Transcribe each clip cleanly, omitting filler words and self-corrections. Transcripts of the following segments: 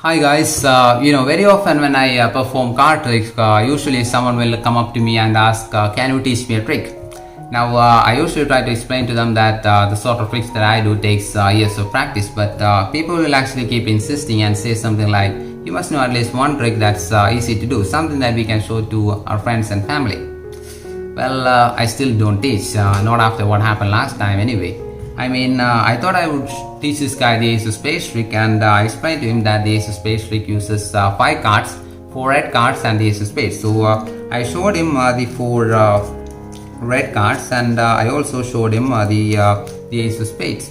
Hi guys, very often when I perform card tricks, usually someone will come up to me and ask, can you teach me a trick? Now, I usually try to explain to them that the sort of tricks that I do takes years of practice, but people will actually keep insisting and say something like, you must know at least one trick that's easy to do, something that we can show to our friends and family. Well, I still don't teach, not after what happened last time anyway. I thought I would teach this guy the ace of spades trick, and I explained to him that the ace of spades trick uses 5 cards, 4 red cards and the ace of spades. So I showed him the 4 red cards, and I also showed him the ace of spades.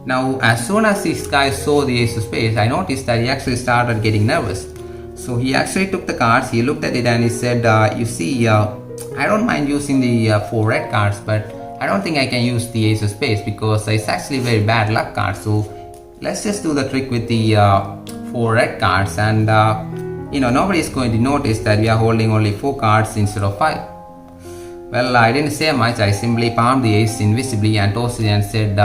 Now, as soon as this guy saw the ace of spades, I noticed that he actually started getting nervous. So he actually took the cards, he looked at it and he said, you see, I don't mind using the 4 red cards, but I don't think I can use the ace of spades because it's actually very bad luck card. So let's just do the trick with the 4 red cards, and nobody is going to notice that we are holding only 4 cards instead of 5. Well, I didn't say much. I simply palmed the ace invisibly and tossed it and said,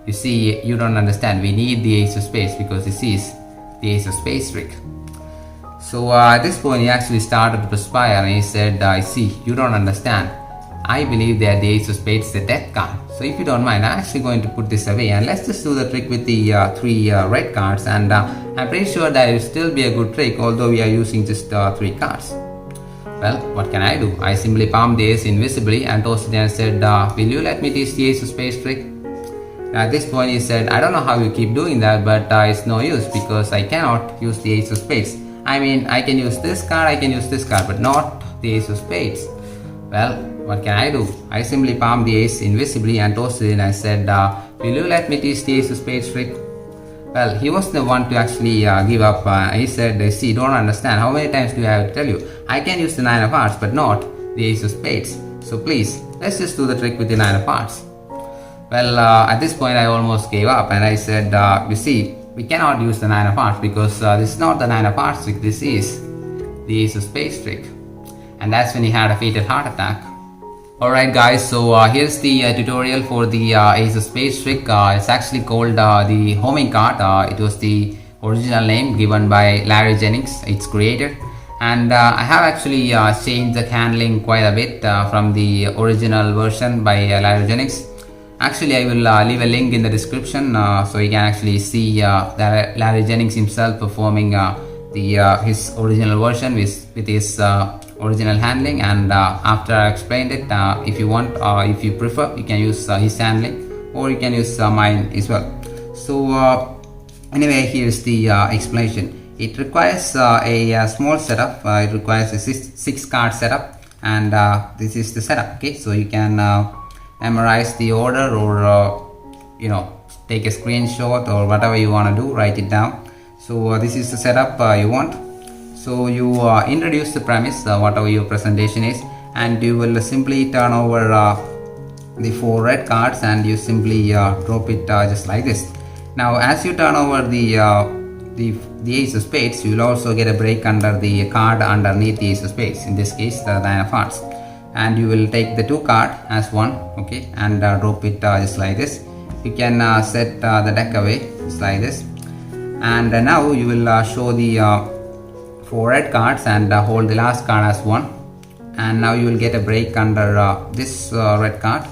you see, you don't understand, we need the ace of spades because this is the ace of spades trick. So at this point he actually started to perspire and he said, I see, you don't understand. I believe that the ace of spades is the death card. So if you don't mind, I'm actually going to put this away and let's just do the trick with the 3 red cards, and I'm pretty sure that it will still be a good trick although we are using just 3 cards. Well, what can I do? I simply palmed the ace invisibly and tossed it and said, will you let me teach the ace of spades trick? At this point he said, I don't know how you keep doing that, but it's no use because I cannot use the ace of spades. I can use this card, I can use this card, but not the ace of spades. Well, what can I do? I simply palmed the ace invisibly and tossed it and I said, will you let me teach the ace of spades trick? Well, he was the one to actually give up. He said, see, don't understand. How many times do I have to tell you? I can use the 9 of hearts, but not the ace of spades. So please, let's just do the trick with the 9 of hearts. Well, at this point I almost gave up and I said, you see, we cannot use the 9 of hearts because this is not the 9 of hearts trick, this is the ace of spades trick. And that's when he had a fatal heart attack. Alright guys, so here's the tutorial for the ace of spades trick. It's actually called the homing card. It was the original name given by Larry Jennings, its creator. And I have actually changed the handling quite a bit from the original version by Larry Jennings. Actually, I will leave a link in the description so you can actually see Larry Jennings himself performing his original version with his original handling, and after I explained it, if you want, if you prefer, you can use his handling or you can use mine as well. So anyway, here's the explanation. It requires a small setup. It requires a 6 card setup, and this is the setup. Okay, so you can memorize the order or take a screenshot or whatever you want to do, write it down. So this is the setup you want. So you introduce the premise, whatever your presentation is, and you will simply turn over the 4 red cards and you simply drop it just like this. Now as you turn over the ace of spades, you will also get a break under the card underneath the ace of spades, in this case the 9 of hearts, and you will take the 2 card as one, okay, and drop it just like this. You can set the deck away just like this, and now you will show the 4 red cards and hold the last card as one, and now you will get a break under this red card,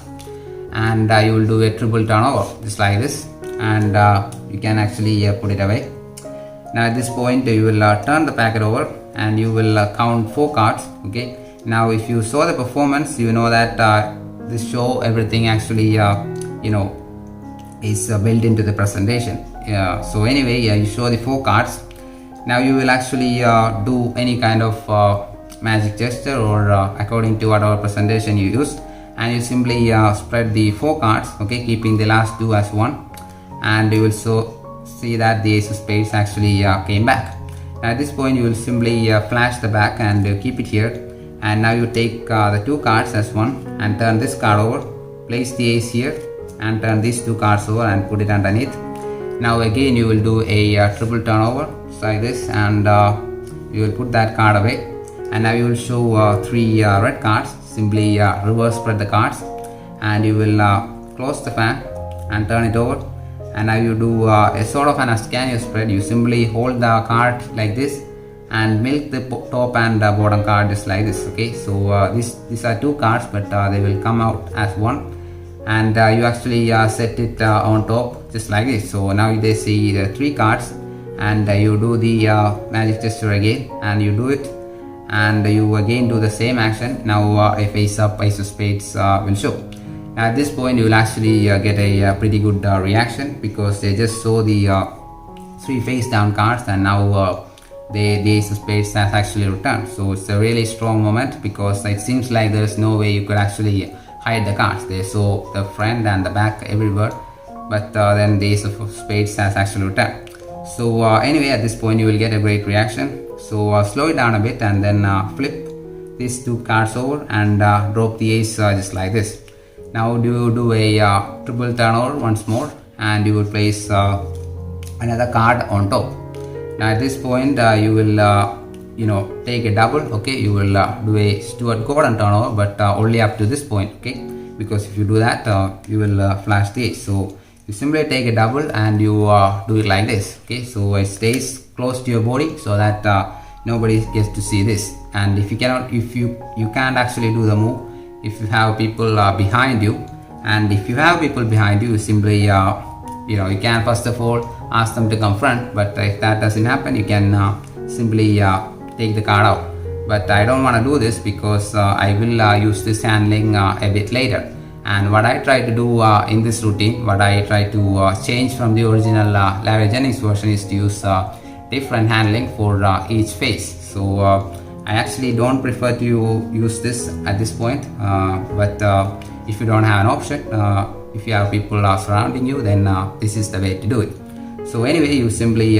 and you will do a triple turnover just like this, and you can actually put it away. Now at this point you will turn the packet over and you will count 4 cards. Okay, now if you saw the performance, you know that this show everything actually is built into the presentation. So anyway, you show the 4 cards. Now you will actually do any kind of magic gesture or according to whatever presentation you use, and you simply spread the 4 cards, okay, keeping the last 2 as one, and you will see that the ace of spades actually came back. At this point you will simply flash the back and keep it here, and now you take the 2 cards as one and turn this card over, place the ace here and turn these 2 cards over and put it underneath. Now again you will do a triple turnover like this, and you will put that card away, and now you will show 3 red cards. Simply reverse spread the cards and you will close the fan and turn it over, and now you do a sort of an Ascanio spread. You simply hold the card like this and milk the top and bottom card just like this. Okay, so these are two cards, but they will come out as one, and you actually set it on top just like this. So now they see the three cards, and you do the magic gesture again, and you do it, and you again do the same action. Now a face up ace of spades will show. Now at this point you will actually get a pretty good reaction, because they just saw the three face down cards, and now the ace of spades has actually returned. So it's a really strong moment, because it seems like there is no way you could actually hide the cards. They saw the front and the back everywhere, but then the ace of spades has actually returned. So anyway, at this point you will get a great reaction. So slow it down a bit, and then flip these two cards over and drop the ace just like this. Now do a triple turnover once more, and you will place another card on top. Now at this point you will take a double. Okay, you will do a Stuart Gordon turnover, but only up to this point. Okay, because if you do that you will flash the ace. So you simply take a double and you do it like this. Okay, so it stays close to your body, so that nobody gets to see this. And if you can't actually do the move if you have people behind you. And if you have people behind you, simply you can first of all ask them to come front, but if that doesn't happen, you can simply take the card out. But I don't want to do this, because I will use this handling a bit later. And what I try to do in this routine, what I try to change from the original Larry Jennings version, is to use different handling for each face. So I actually don't prefer to use this at this point, but if you don't have an option, if you have people surrounding you, then this is the way to do it. So anyway, you simply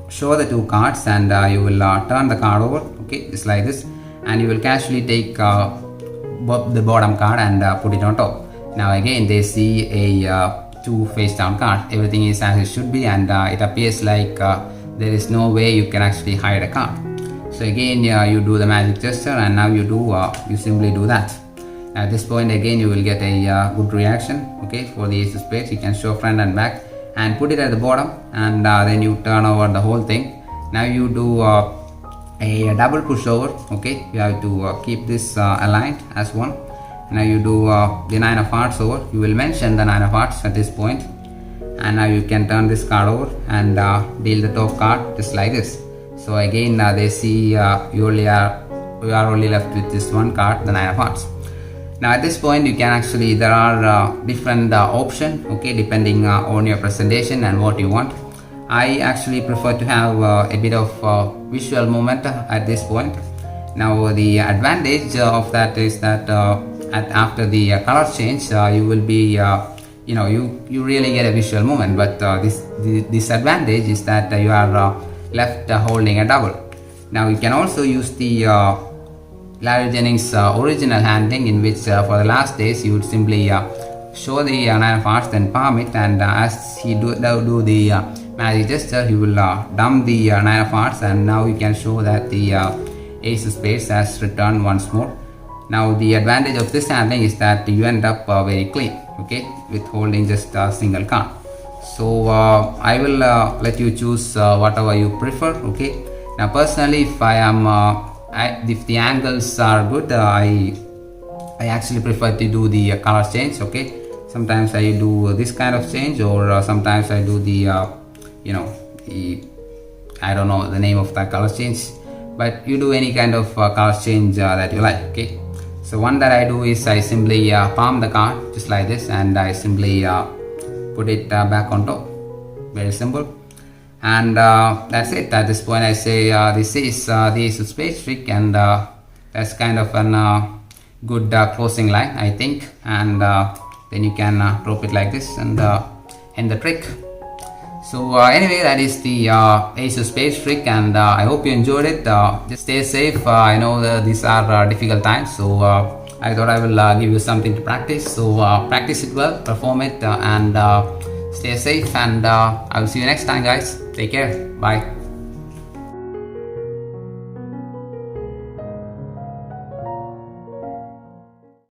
show the two cards, and you will turn the card over, okay, just like this, and you will casually take the bottom card and put it on top. Now again they see a two face down card. Everything is as it should be, and it appears like there is no way you can actually hide a card. So again you do the magic gesture, and now you simply do that. At this point again you will get a good reaction. Okay, for the ace of spades you can show front and back and put it at the bottom, and then you turn over the whole thing. Now you do a double pushover. Okay, you have to keep this aligned as one. Now you do the nine of hearts over. You will mention the nine of hearts at this point, and now you can turn this card over and deal the top card just like this. So again they see you are only left with this one card, the nine of hearts. Now at this point you can actually, there are different options, okay, depending on your presentation and what you want. I actually prefer to have a bit of visual moment at this point. Now the advantage of that is that after the color change you will be you really get a visual moment, but the disadvantage is that you are left holding a double. Now you can also use the Larry Jennings original handling, in which for the last days you would simply show the nine of hearts, then palm it, and as he do the magic gesture, he will dump the nine of hearts, and now you can show that the ace of spades has returned once more. Now the advantage of this handling is that you end up very clean, okay, with holding just a single card. So I will let you choose whatever you prefer. Okay, now personally, if I am if the angles are good, I actually prefer to do the color change. Okay, sometimes I do this kind of change, or sometimes I do the I don't know the name of the color change, but you do any kind of color change that you like. Okay, so one that I do is I simply palm the card just like this, and I simply put it back on top. Very simple. And that's it. At this point I say this is the ace of spades trick, and that's kind of an good closing line, I think. And then you can drop it like this and end the trick. So anyway, that is the ace of spades trick, and I hope you enjoyed it. Just stay safe. I know these are difficult times, so I thought I will give you something to practice. So practice it well, perform it, and stay safe, and I will see you next time, guys. Take care. Bye.